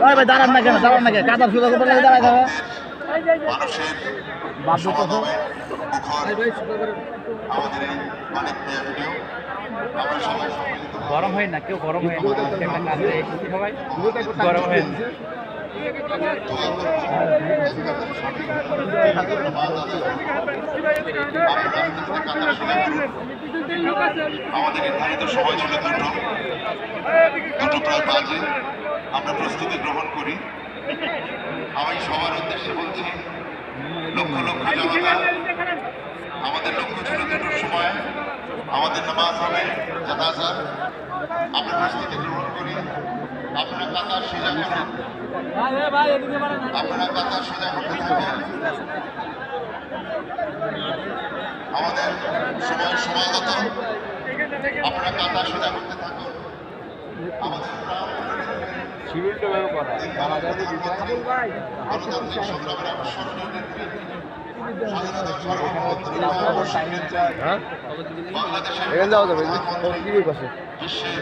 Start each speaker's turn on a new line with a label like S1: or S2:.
S1: ওই ভাই দাঁড়ান না কেন কাতার সুযোগ করে দাঁড়াই যাবে বাধ্য তো গরম হয় না কেউ গরম হয় না সবাই গরম হয় না
S2: আমাদের নির্ধারিত সময় ছিল দুটো প্রায় বাজে আমরা প্রস্তুতি গ্রহণ করি। আমি সবার উদ্দেশ্যে বলছি, লক্ষ লক্ষ জনতা, আমাদের লক্ষ্য ছিল দুটোর সময় আমাদের নামাজ হবে জানাজা। আমরা প্রস্তুতি গ্রহণ করি, আপনারা কাতার সোজা করেন, আপনারা কাতার সোজা করতে থাকেন। আমাদের সময় সমাগত, আপনারা কাতার সোজা করতে থাকুন। আমাদের গণতান্ত্রিক সংগ্রামের স্মরণীয় নেত্রী, স্বাধীনতার সার্বভৌমত্ব বাংলাদেশের বিশ্বের